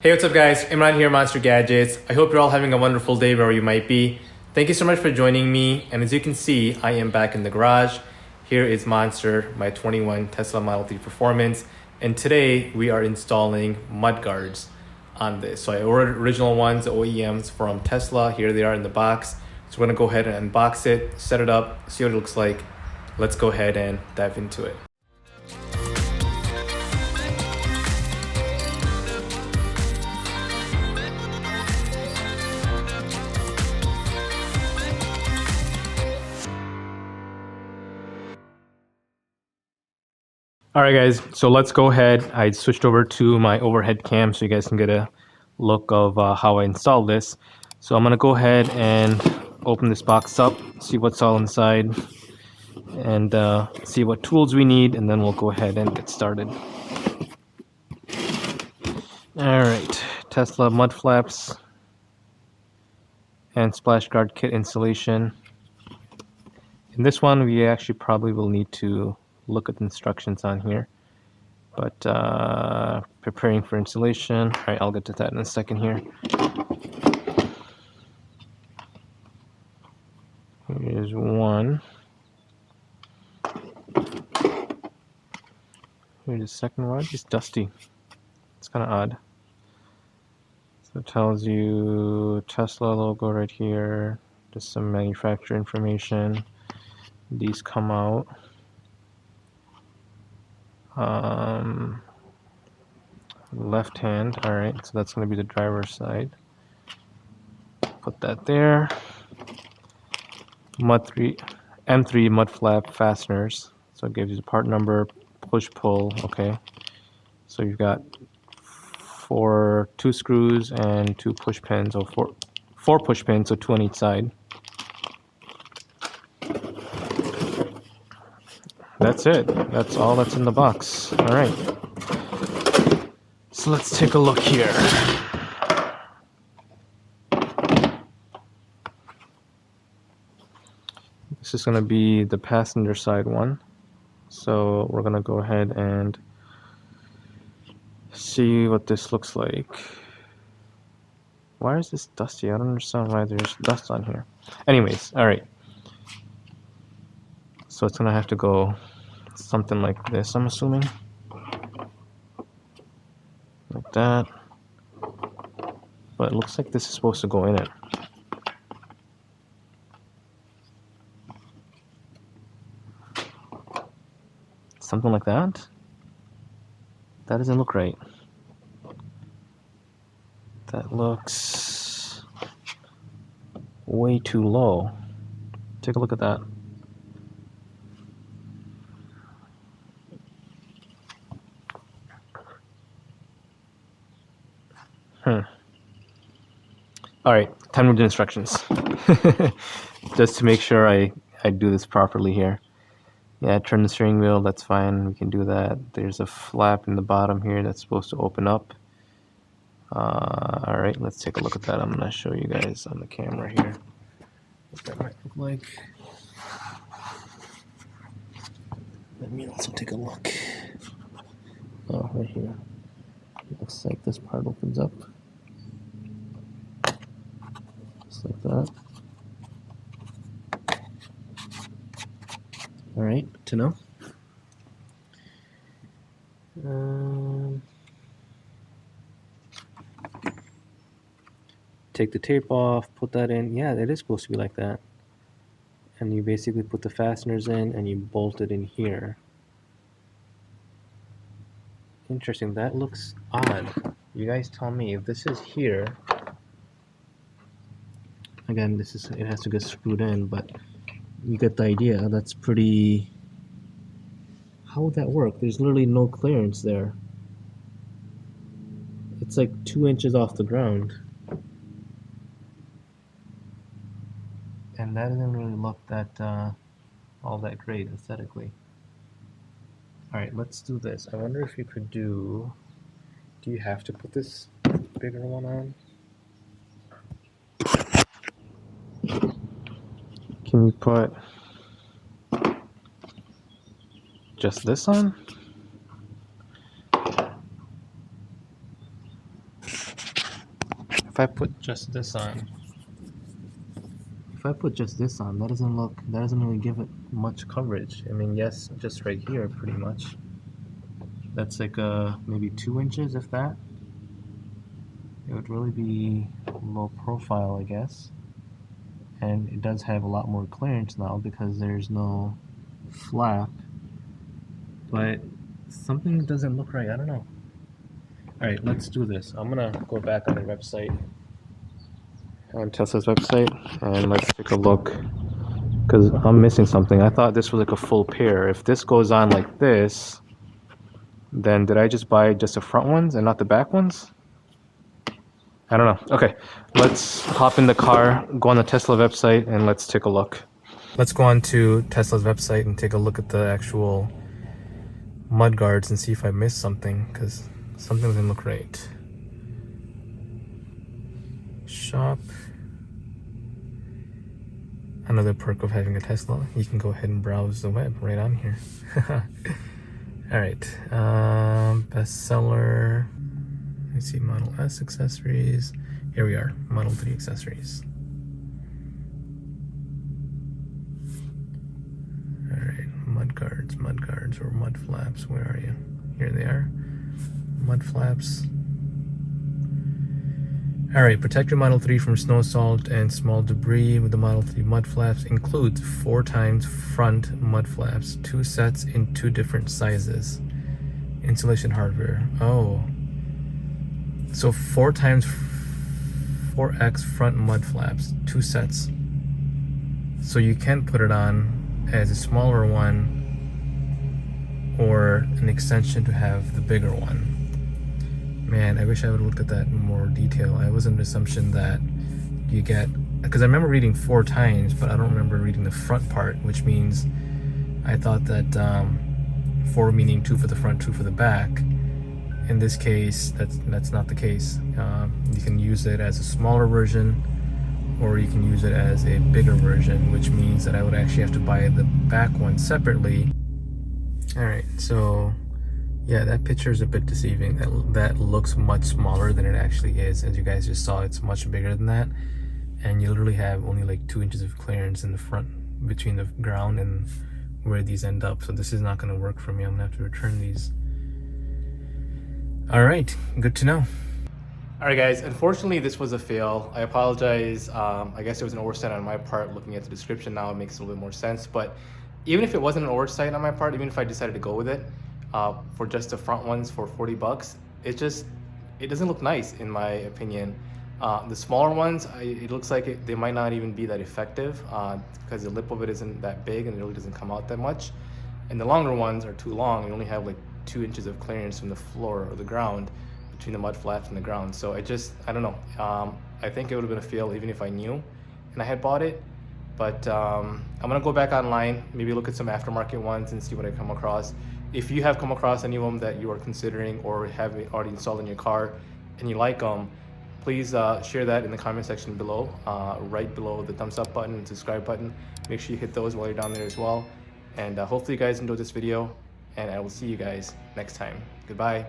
Hey, what's up guys? Imran here, Monster Gadgets. I hope you're all having a wonderful day wherever you might be. Thank you so much for joining me. And as you can see, I am back in the garage. Here is Monster, my 21 Tesla Model 3 Performance. And today we are installing mud guards on this. So I ordered original ones, the OEMs from Tesla. Here they are in the box. So we're gonna go ahead and unbox it, set it up, see what it looks like. Let's go ahead and dive into it. All right, guys, so let's go ahead. I switched over to my overhead cam so you guys can get a look of how I installed this. So I'm going to go ahead and open this box up, see what's all inside, and see what tools we need, and then we'll go ahead and get started. All right, Tesla mud flaps and splash guard kit installation. In this one, we actually probably will need to look at the instructions on here, but preparing for installation. All right, I'll get to that in a second here. Here's one. Here's the second one. It's dusty. It's kind of odd. So it tells you Tesla logo right here. Just some manufacturer information. These come out. Left hand. All right, so that's going to be the driver's side. Put that there. M3 mud flap fasteners. So it gives you the part number, push pull. Okay, so you've got two screws and 2 push pins, or four push pins, so 2 on each side. That's it. That's all that's in the box. All right. So let's take a look here. This is going to be the passenger side one. So we're going to go ahead and see what this looks like. Why is this dusty? I don't understand why there's dust on here. Anyways, all right. So it's going to have to go something like this, I'm assuming. Like that. But it looks like this is supposed to go in it. Something like that? That doesn't look right. That looks way too low. Take a look at that. All right, time to read the instructions. Just to make sure I do this properly here. Yeah, turn the steering wheel, that's fine, we can do that. There's a flap in the bottom here that's supposed to open up. All right, let's take a look at that. I'm gonna show you guys on the camera here what that might look like. Let me also take a look. Oh, right here. It looks like this part opens up. Just like that. All right, good to know. Take the tape off, put that in. Yeah, it is supposed to be like that. And you basically put the fasteners in and you bolt it in here. Interesting, that looks odd. You guys tell me if this is here. Again, it has to get screwed in, but you get the idea. That's pretty... How would that work? There's literally no clearance there. It's like 2 inches off the ground. And that doesn't really look that all that great aesthetically. Alright, let's do this. I wonder if you could do you have to put this bigger one on? Can you put just this on? if I put just this on, that doesn't really give it much coverage. I mean, yes, just right here, pretty much. That's like maybe 2 inches, if that. It would really be low profile, I guess. And it does have a lot more clearance now because there's no flap. But something doesn't look right, I don't know. Alright, let's do this. I'm gonna go back on the website, on Tesla's website, and let's take a look. Because I'm missing something. I thought this was like a full pair. If this goes on like this, then did I just buy just the front ones and not the back ones? I don't know. Okay, let's hop in the car, go on the Tesla website, and let's take a look. Let's go on to Tesla's website and take a look at the actual mud guards and see if I missed something, because something doesn't look right. Shop. Another perk of having a Tesla, you can go ahead and browse the web right on here. Alright, bestseller. Let me see, Model S accessories. Here we are, Model 3 accessories. Alright, mud guards or mud flaps. Where are you? Here they are. Mud flaps. Alright, protect your Model 3 from snow, salt, and small debris with the Model 3 mud flaps. Includes 4 times front mud flaps, 2 sets in 2 different sizes. Insulation hardware. Oh. So 4 times 4x front mud flaps, 2 sets. So you can put it on as a smaller one or an extension to have the bigger one. Man, I wish I would have looked at that in more detail. I was under the assumption that you get, because I remember reading 4 times, but I don't remember reading the front part, which means I thought that 4 meaning 2 for the front, 2 for the back. In this case, that's not the case. You can use it as a smaller version, or you can use it as a bigger version, which means that I would actually have to buy the back one separately. Alright, so yeah, that picture is a bit deceiving. That looks much smaller than it actually is. As you guys just saw, it's much bigger than that. And you literally have only like 2 inches of clearance in the front between the ground and where these end up. So this is not going to work for me. I'm going to have to return these. Alright, good to know. Alright guys, unfortunately this was a fail. I apologize. I guess there was an oversight on my part. Looking at the description now, it makes a little bit more sense. But even if it wasn't an oversight on my part, even if I decided to go with it, for just the front ones for 40 bucks, it doesn't look nice in my opinion. The smaller ones, it looks like they might not even be that effective because the lip of it isn't that big and it really doesn't come out that much. And the longer ones are too long. You only have like 2 inches of clearance from the floor or the ground between the mud flaps and the ground. So I don't know. I think it would have been a fail even if I knew and I had bought it. But I'm gonna go back online, maybe look at some aftermarket ones and see what I come across. If you have come across any of them that you are considering or have already installed in your car and you like them, please share that in the comment section below, right below the thumbs up button and subscribe button. Make sure you hit those while you're down there as well. And hopefully you guys enjoyed this video, and I will see you guys next time. Goodbye.